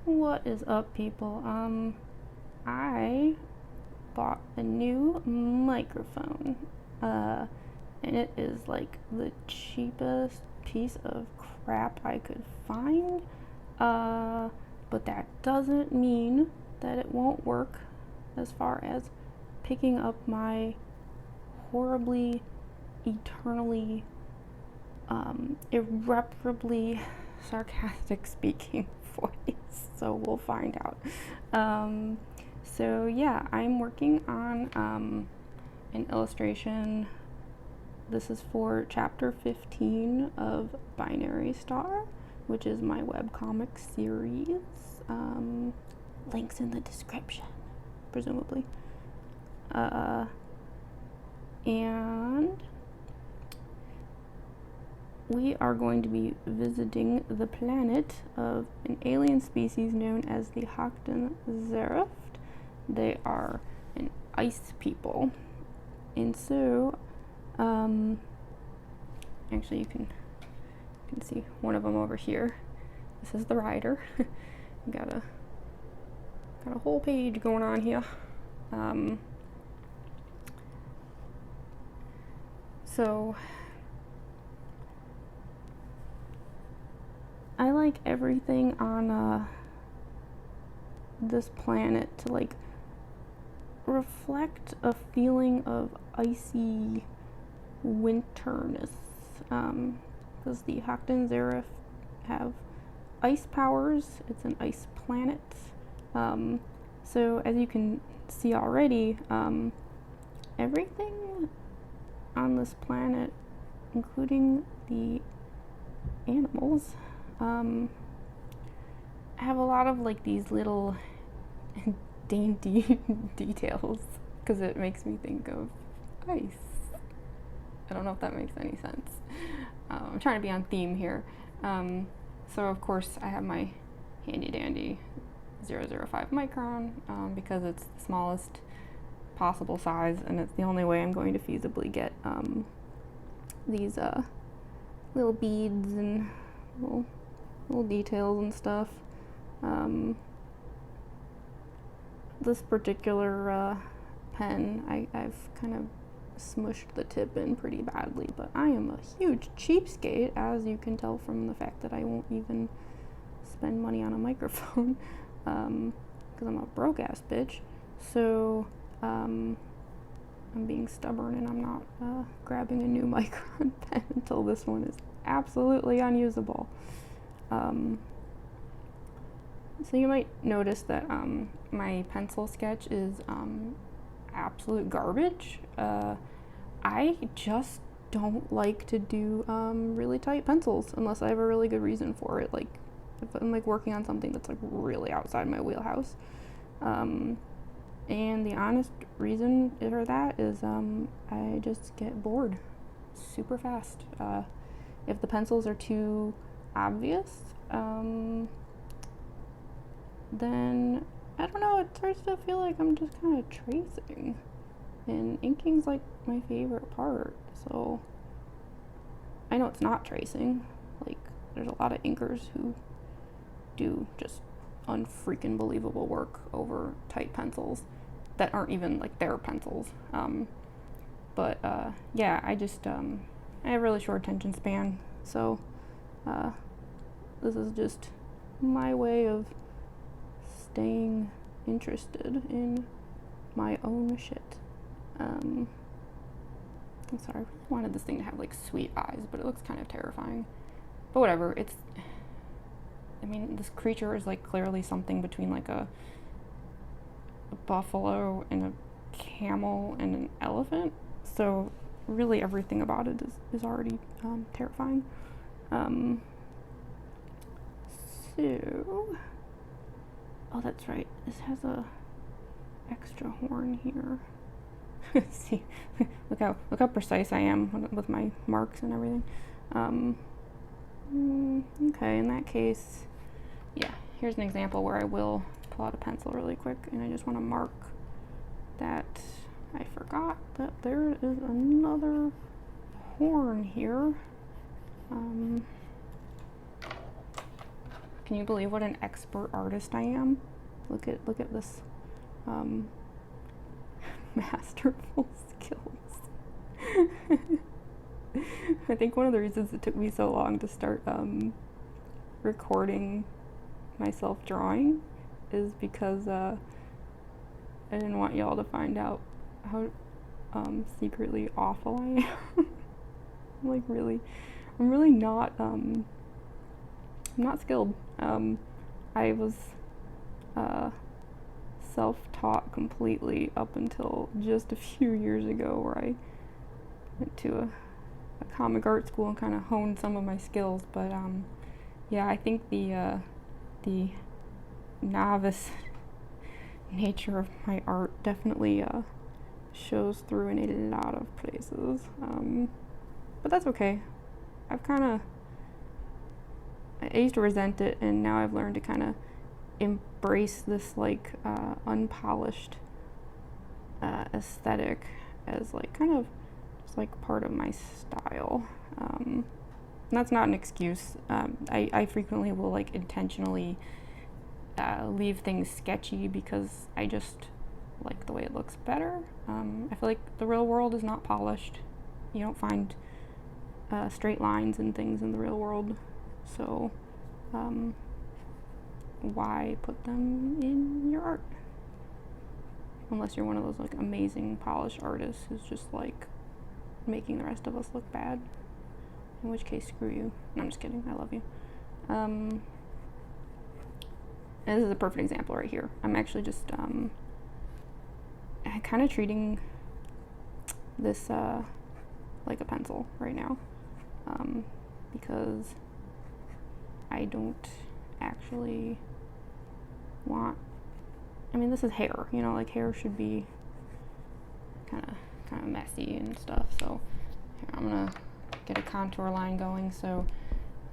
What is up, people? I bought a new microphone, and it is like the cheapest piece of crap I could find, but that doesn't mean that it won't work as far as picking up my horribly, eternally, irreparably sarcastic speaking voice. So we'll find out. So yeah, I'm working on an illustration. This is for chapter 15 of Binary Star, which is my webcomic series. Links in the description, presumably. And we are going to be visiting the planet of an alien species known as the Hochten-Zereft. They are an ice people. And so, actually you can see one of them over here. This is the rider. got a whole page going on here. So I like everything on this planet to like reflect a feeling of icy winterness, because the Hochten-Zereft have ice powers. It's an ice planet. So as you can see already, everything on this planet, including the animals, have a lot of like these little dainty details, because it makes me think of ice. I don't know if that makes any sense. I'm trying to be on theme here. So of course I have my handy dandy 005 micron, because it's the smallest possible size, and it's the only way I'm going to feasibly get these little beads and little details and stuff. This particular pen, I've kind of smushed the tip in pretty badly, but I am a huge cheapskate, as you can tell from the fact that I won't even spend money on a microphone, because I'm a broke ass bitch. So I'm being stubborn and I'm not grabbing a new micron pen until this one is absolutely unusable. So you might notice that my pencil sketch is absolute garbage. I just don't like to do really tight pencils unless I have a really good reason for it. Like if I'm like working on something that's like really outside my wheelhouse. And the honest reason for that is I just get bored super fast. If the pencils are too obvious, then I don't know, it starts to feel like I'm just kind of tracing, and inking's like my favorite part. So I know it's not tracing. Like there's a lot of inkers who do just unfreaking believable work over tight pencils that aren't even like their pencils. But yeah, I just I have a really short attention span, so this is just my way of staying interested in my own shit. I'm sorry, I really wanted this thing to have like sweet eyes, but it looks kind of terrifying. But whatever, I mean, this creature is like clearly something between like a buffalo and a camel and an elephant. So really everything about it is already terrifying. So, oh, that's right. This has a extra horn here. See, look how precise I am with my marks and everything. Okay, in that case, yeah. Here's an example where I will pull out a pencil really quick, and I just want to mark that I forgot that there is another horn here. Can you believe what an expert artist I am? Look at this masterful skills. I think one of the reasons it took me so long to start recording myself drawing is because I didn't want y'all to find out how secretly awful I am. I'm really not I'm not skilled. I was self-taught completely up until just a few years ago, where I went to a comic art school and kind of honed some of my skills. But yeah, I think the novice nature of my art definitely shows through in a lot of places. But that's okay. I used to resent it, and now I've learned to kind of embrace this like unpolished aesthetic as like kind of just like part of my style. And that's not an excuse. I frequently will like intentionally leave things sketchy because I just like the way it looks better. I feel like the real world is not polished. You don't find straight lines and things in the real world, so why put them in your art? Unless you're one of those like amazing polished artists who's just like making the rest of us look bad, in which case screw you. No, I'm just kidding, I love you. And this is a perfect example right here. I'm actually just kind of treating this like a pencil right now, because I don't actually want, I mean, this is hair, you know, like hair should be kind of messy and stuff. So here, I'm gonna get a contour line going. So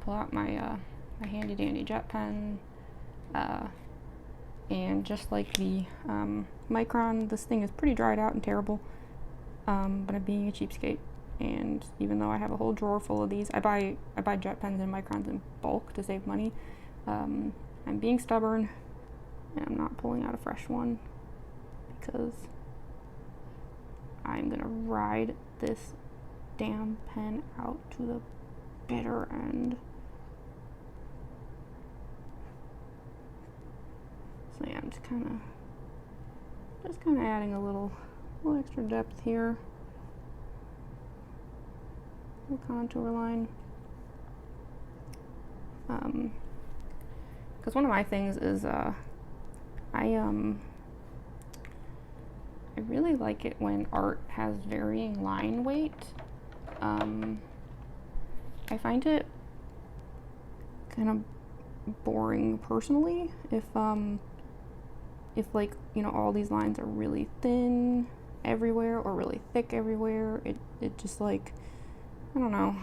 pull out my my handy dandy jet pen, and just like the Micron, this thing is pretty dried out and terrible, but I'm being a cheapskate. And even though I have a whole drawer full of these, I buy jet pens and Microns in bulk to save money. I'm being stubborn, and I'm not pulling out a fresh one because I'm gonna ride this damn pen out to the bitter end. So yeah, I'm just kind of adding a little extra depth here. Little contour line. Because one of my things is I really like it when art has varying line weight. I find it kind of boring personally if like, you know, all these lines are really thin everywhere or really thick everywhere. It just like, I don't know,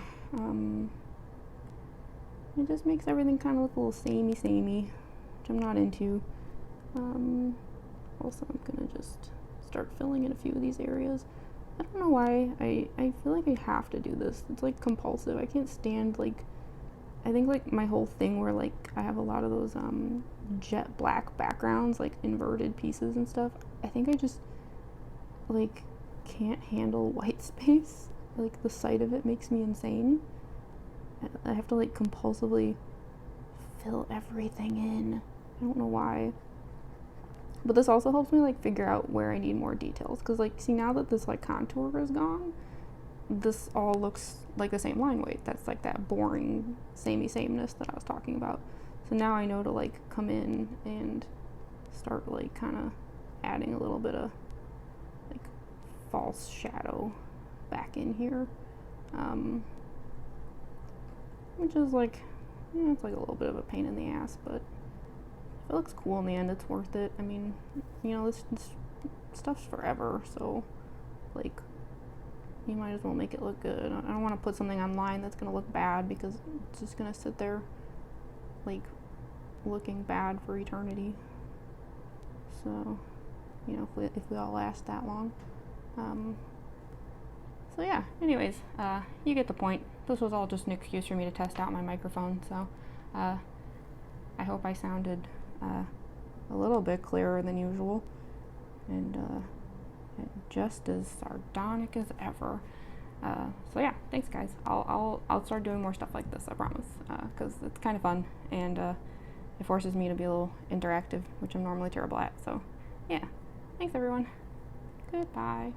it just makes everything kind of look a little samey, which I'm not into. Also, I'm gonna just start filling in a few of these areas. I don't know why, I feel like I have to do this. It's like compulsive. I can't stand, like, I think like my whole thing where like I have a lot of those jet black backgrounds, like inverted pieces and stuff. I think I just like can't handle white space. Like the sight of it makes me insane. I have to like compulsively fill everything in. I don't know why. But this also helps me like figure out where I need more details, because like, see, now that this like contour is gone, this all looks like the same line weight. That's like that boring samey sameness that I was talking about. So now I know to like come in and start like kind of adding a little bit of like false shadow back in here, which is like, yeah, it's like a little bit of a pain in the ass, but if it looks cool in the end, it's worth it. I mean, you know, this stuff's forever, so like you might as well make it look good. I don't want to put something online that's gonna look bad, because it's just gonna sit there like looking bad for eternity. So, you know, if we all last that long. So yeah, anyways, you get the point. This was all just an excuse for me to test out my microphone, so I hope I sounded a little bit clearer than usual, and just as sardonic as ever. So yeah, thanks guys. I'll start doing more stuff like this, I promise, because it's kind of fun, and it forces me to be a little interactive, which I'm normally terrible at. So yeah, thanks everyone. Goodbye.